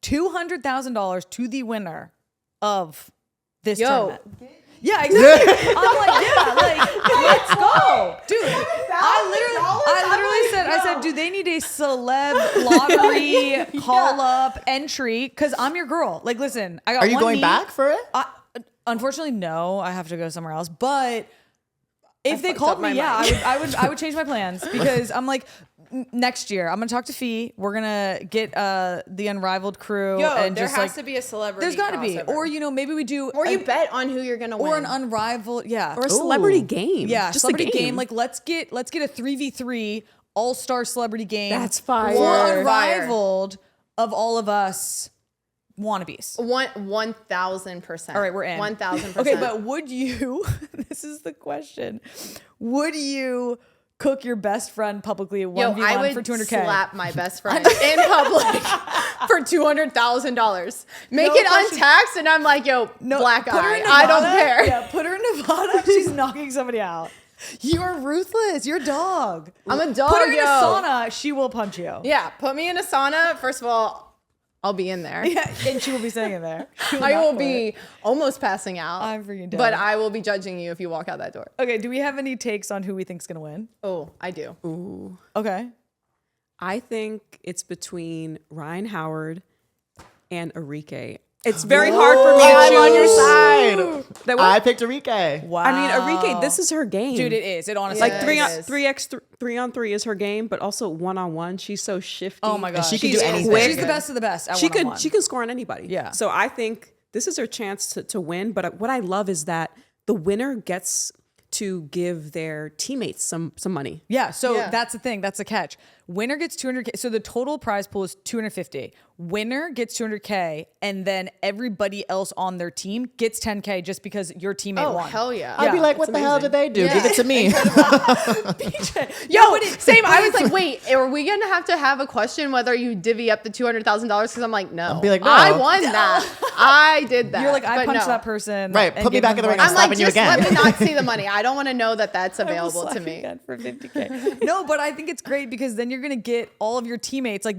$200,000 to the winner of this tournament. Yeah, exactly. I'm like, yeah, like, let's go. Dude, I said, do they need a celeb lottery call up entry? Because I'm your girl. Like, listen, I got Are you one going knee. back for it? Unfortunately, no. I have to go somewhere else. But if they fucked called up my me, yeah, mind. I would change my plans because I'm like, next year I'm gonna talk to Fee. We're gonna get the Unrivaled crew. And there just has like, to be a celebrity. there's got to be, crossover. or maybe we do, or you bet on who you're gonna win, or an Unrivaled, yeah, Or a celebrity game. yeah, just celebrity a game. Like let's get a 3v3 all-star celebrity game. That's fire. For Unrivaled of all of us wannabes. 1,000%. All right, we're in. 1,000%. Okay, but would you? This is the question. Would you cook your best friend publicly at 1v1 I would for $200K? slap my best friend in public for $200,000. Make it question. untaxed, and I'm like, black put her eye. in I don't Nevada. care. Yeah, put her in Nevada. She's knocking somebody out. You're ruthless. You're a dog. I'm a dog. Put her in a yo. sauna. She will punch you. Yeah, put me in a sauna. First of all, I'll be in there. Yeah, and she will be sitting in there. I will be almost passing out. I'm freaking dead. But I will be judging you if you walk out that door. Okay, do we have any takes on who we think's gonna win? Oh, I do. Ooh. Okay. I think it's between Ryan Howard and Enrique. It's very hard for me to I'm on your choose. side. That I picked Enrique. Wow. I mean, Enrique, this is her game. Dude, it is. It honestly Like Yeah, is. three on three is her game, but also 1-on-1, she's so shifty. Oh my god. she can She's do anything. quick. She's the best of the best. At She one-on-one. can score on anybody. Yeah. So I think this is her chance to win. But what I love is that the winner gets to give their teammates some money. Yeah, so Yeah. that's the thing. That's the catch. Winner gets $200K. So the total prize pool is $250. Winner gets $200K, and then everybody else on their team gets $10K just because your teammate Oh, won. hell yeah. I'd be Yeah, like, what it's the hell did amazing. they do? Yeah. Give it to me. Yo, same. I was like, wait, are we going to have a question whether you divvy up the $200,000? Because I'm like, no. I'll be like, no. I won that. I did that. You're like, I But punched no. that person. Right, and put me gave back them in the ring. money. I'm I'm like, slapping you just again. let me not see the money. I don't want to know that that's I will available to slap you me. again for $50K. No, but I think it's great because then you're gonna get all of your teammates. Like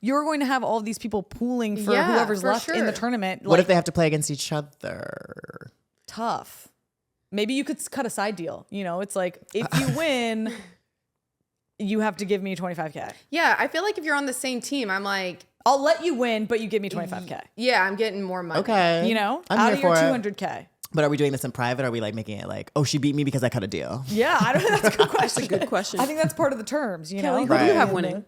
you're going to have all of these people pooling for Yeah, whoever's for left in the sure. tournament. What if they have to play against each other? Tough? Maybe you could cut a side deal. It's like if you win, you have to give me $25K. Yeah, I feel like if you're on the same team, I'm like, I'll let you win, but you give me $25K. yeah, I'm getting more money. Okay. Out I'm of here your for it. $200K. But are we doing this in private? Or are we like making it like, oh, she beat me because I cut a deal? Yeah, I don't know. That's a good question. Good question. I think that's part of the terms. Kelley, know. who do you Right. have winning?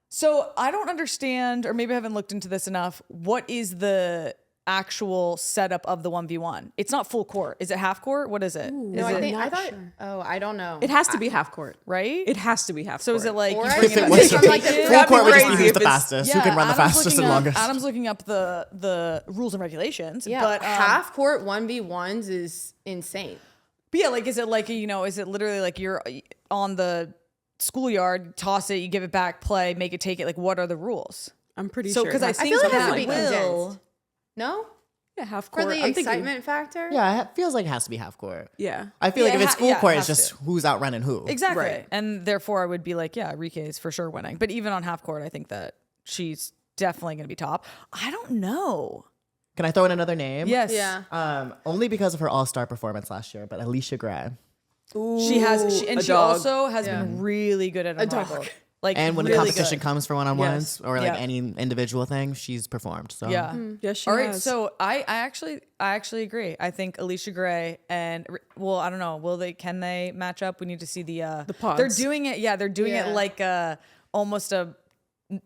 So I don't understand, or maybe I haven't looked into this enough. What is the actual setup of the 1v1? It's not full court. Is it half court? What is it? No, Is I it think I not thought. sure. Oh, I don't know. It has to be half court. right? It has to be half So court. is it like Or you I bring think it If up it to was like the the full court would just be crazy who's if the it's- fastest, who can run the Adam's fastest looking and up- longest. Adam's looking up the rules and regulations. Yeah, but half court 1v1s is insane. But yeah, like is it like is it literally like you're on the schoolyard, toss it, you give it back, play, make it, take it? Like what are the rules? I'm pretty So sure. because I I think feel like it has that to be will. condensed. No, yeah, half for court. the I'm thinking- excitement factor. Yeah, it feels like it has to be half court. Yeah. I feel Yeah, like if it's full yeah, it court, it's has just to. who's outrunning who. Exactly. Right. And therefore I would be like, yeah, Enrique is for sure winning. But even on half court, I think that she's definitely going to be top. I don't know. Can I throw in another name? Yes. Yeah. Only because of her all-star performance last year, but Alicia Gray. She has, and a she dog. also has Yeah. been really good at Unrivaled. Like, And when the really competition good. comes for one-on-ones or like Yeah. any individual thing, she's performed. So Yeah. Yes, she All right. has. So I actually agree. I think Alicia Gray and I don't know. Can they match up? We need to see the pods. They're doing it. Yeah. They're doing Yeah. it like almost a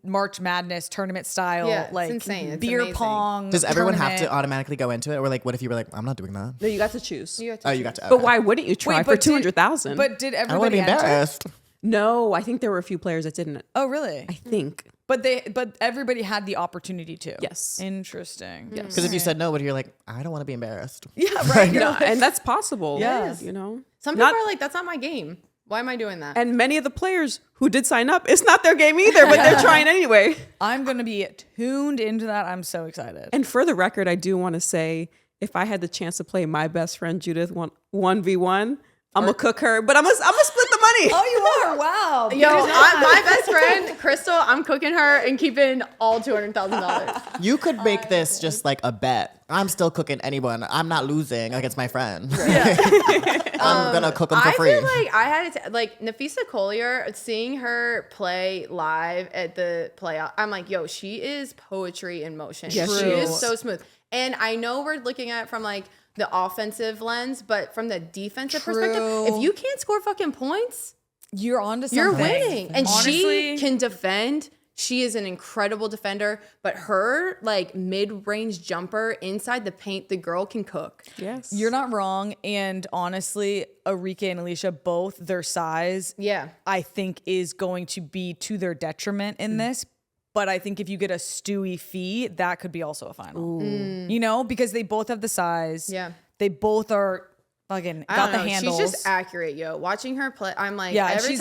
March Madness tournament style, Yeah, it's like insane. It's beer amazing. pong. does everyone have to tournament. automatically go into it? Or like, what if you were like, I'm not doing that? No, you got to choose. You have to Oh, you choose. got to. But okay. why wouldn't you try Wait, for but did- 200,000? But did I don't want to everybody be enter? embarrassed. no, I think there were a few players that didn't. Oh, really? I think. But everybody had the opportunity to. Yes. Interesting. Yes. Because if you said no, but you're like, I don't want to be embarrassed. Yeah, right. Yeah, and that's possible. Yes. You know? Some people are like, that's not my game. Why am I doing that? And many of the players who did sign up, it's not their game either, but they're trying anyway. I'm going to be tuned into that. I'm so excited. And for the record, I do want to say, if I had the chance to play my best friend Judith 1v1, I'm going to cook her, but I'm gonna split the money. Oh, you are? Wow. Yo, my best friend, Crystal, I'm cooking her and keeping all $200,000. You could make this just like a bet. I'm still cooking anyone. I'm not losing against my friend. Yeah. I'm going to cook them for free. I feel like I had to, like Nafisa Collier, seeing her play live at the playoff, I'm like, yo, she is poetry in motion. Yes, she she is is. so smooth. And I know we're looking at it from like the offensive lens, but from the defensive perspective, if you can't score fucking points, You're onto something. you're winning. And Honestly, she can defend. She is an incredible defender, but her like mid-range jumper inside the paint, the girl can cook. Yes. You're not wrong. And honestly, Arike and Alicia, both their size, Yeah. I think is going to be to their detriment in this. But I think if you get a Stewie Fee, that could be also a final. You know, because they both have the size. Yeah. They both are fucking I got don't the know. handles. She's just accurate, yo. Watching her play, I'm like, Yeah, every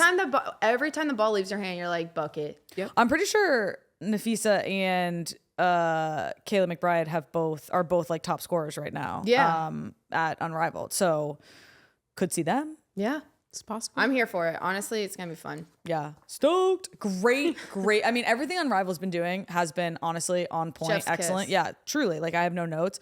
time the ball leaves her hand, you're like, bucket. Yep. I'm pretty sure Nafisa and Kayla McBride are both like top scorers right now. Yeah. At Unrivaled. So could see them. Yeah. It's possible. I'm here for it. Honestly, it's gonna be fun. Yeah. Stoked. Great. I mean, everything Unrival's been doing has been honestly on point. Chef's Excellent. kiss. Yeah, truly. Like I have no notes.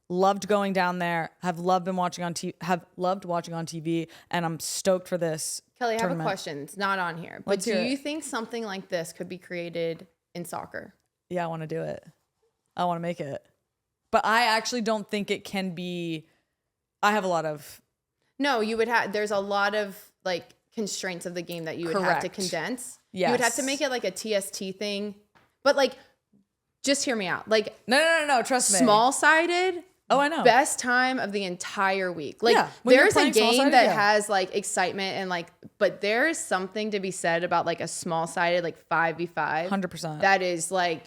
Loved going down there. Have loved watching on TV, and I'm stoked for this. Kelly, I have a tournament. question. It's not on here, but Let's do hear it. you think something like this could be created in soccer? Yeah, I want to do it. I want to make it. But I actually don't think it can be. I have a lot of. No, you would have. There's a lot of like constraints of the game that you would have to Correct. condense. You would have to Yes. make it like a TST thing, but like, just hear me out. Like No. Trust me. small sided. Oh, I know. Best time of the entire week. Like Yeah, when you're there's a playing game small-sided, that yeah. has like excitement and like, but there is something to be said about like a small sided like 5v5. 100%. That is like,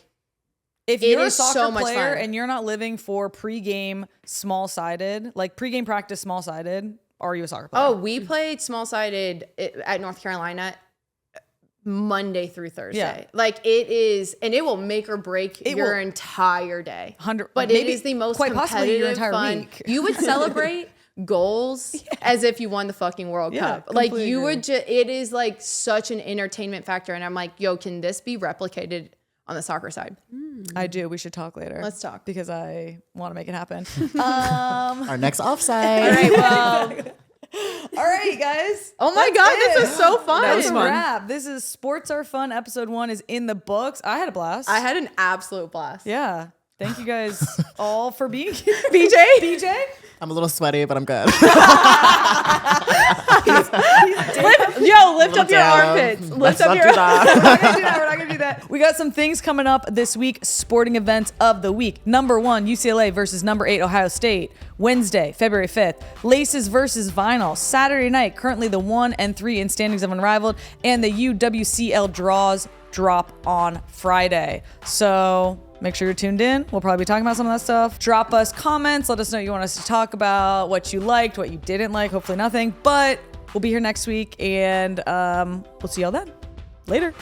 If it you're a is soccer so much player fun. and you're not living for pregame small-sided, like pregame practice small-sided, are you a soccer player? oh, we played small sided at North Carolina Monday through Thursday. Yeah. Like it is, and it will make or break It your will. entire day. 100 But it maybe is the most quite possibly your competitive entire fun. week. You would celebrate goals as if you won the fucking World Yeah, Cup. Like completely you agree. would just, it is like such an entertainment factor. And I'm like, yo, can this be replicated on the soccer side? I do. We should talk later. Let's talk. Because I want to make it happen. Our next offside. All right, well, All right, guys. oh my God, this is so fun. That was That's a fun. wrap. This is Sports Are Fun. Episode 1 is in the books. I had a blast. I had an absolute blast. Yeah. Thank you guys all for being here. BJ? I'm a little sweaty, but I'm good. Lift up your armpits. Lift up your We're not gonna do that. We got some things coming up this week. Sporting events of the week. Number 1, UCLA versus number 8, Ohio State. Wednesday, February 5th. Laces versus Vinyl. Saturday night, currently the 1 and 3 in standings of Unrivaled. And the UWCL draws drop on Friday. So make sure you're tuned in. We'll probably be talking about some of that stuff. Drop us comments. Let us know what you want us to talk about, what you liked, what you didn't like. Hopefully nothing. But we'll be here next week, and we'll see y'all then. Later.